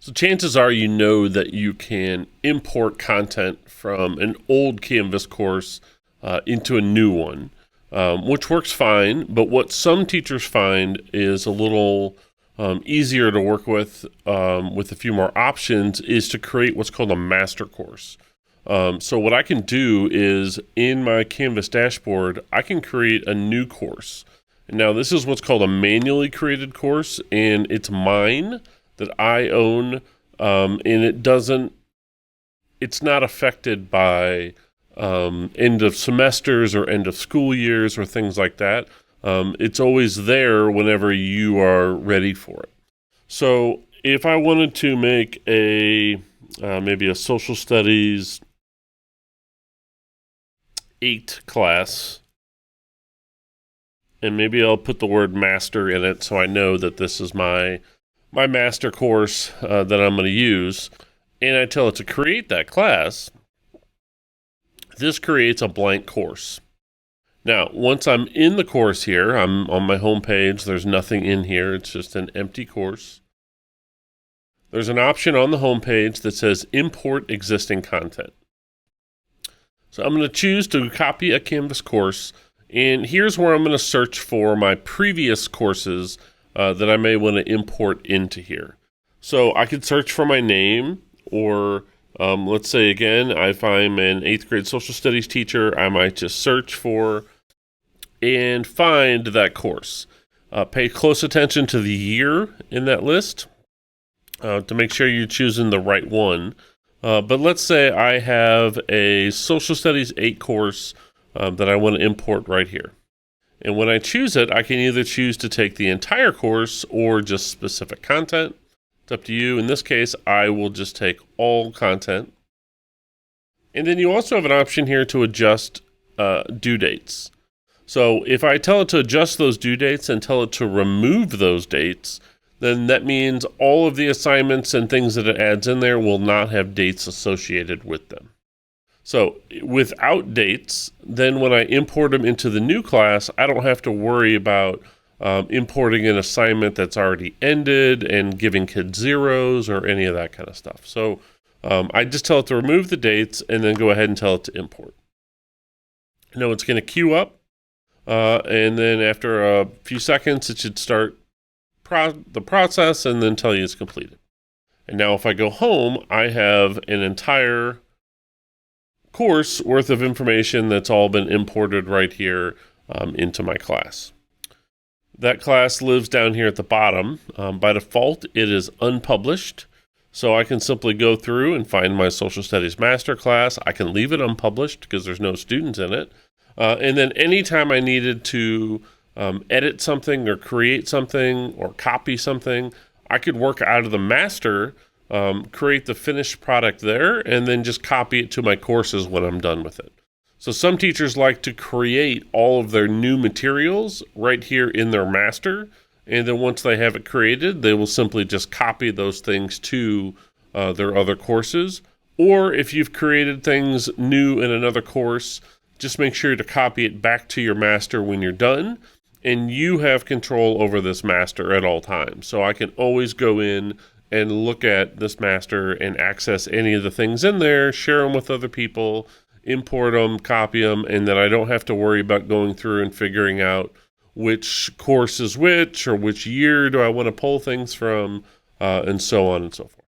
So chances are you know that you can import content from an old Canvas course into a new one, which works fine. But what some teachers find is a little easier to work with a few more options is to create what's called a master course. So what I can do is in my Canvas dashboard, I can create a new course. Now this is what's called a manually created course, and it's mine that I own, and it's not affected by end of semesters or end of school years or things like that. It's always there whenever you are ready for it. So if I wanted to make maybe a social studies 8 class, and maybe I'll put the word master in it so I know that this is my master course that I'm going to use, and I tell it to create that class, this creates a blank course. Now, once I'm in the course here, I'm on my home page, there's nothing in here, it's just an empty course. There's an option on the home page that says import existing content. So I'm going to choose to copy a Canvas course, and here's where I'm going to search for my previous courses that I may want to import into here. So I could search for my name, or let's say again, if I'm an 8th grade social studies teacher, I might just search for and find that course. Pay close attention to the year in that list to make sure you're choosing the right one. But let's say I have a Social Studies 8 course that I want to import right here. And when I choose it, I can either choose to take the entire course or just specific content. It's up to you. In this case, I will just take all content. And then you also have an option here to adjust due dates. So if I tell it to adjust those due dates and tell it to remove those dates, then that means all of the assignments and things that it adds in there will not have dates associated with them. So without dates, then when I import them into the new class, I don't have to worry about importing an assignment that's already ended and giving kids zeros or any of that kind of stuff. So I just tell it to remove the dates and then go ahead and tell it to import. Now it's going to queue up, and then after a few seconds, it should start the process and then tell you it's completed. And now if I go home, I have an entire course worth of information that's all been imported right here into my class. That class lives down here at the bottom. By default, it is unpublished. So I can simply go through and find my social studies master class. I can leave it unpublished because there's no students in it. And then anytime I needed to edit something or create something or copy something, I could work out of the master, create the finished product there, and then just copy it to my courses when I'm done with it. So some teachers like to create all of their new materials right here in their master, and then once they have it created, they will simply just copy those things to their other courses. Or if you've created things new in another course, just make sure to copy it back to your master when you're done, and you have control over this master at all times. So I can always go in and look at this master and access any of the things in there, share them with other people, import them, copy them, and then I don't have to worry about going through and figuring out which course is which or which year do I want to pull things from, and so on and so forth.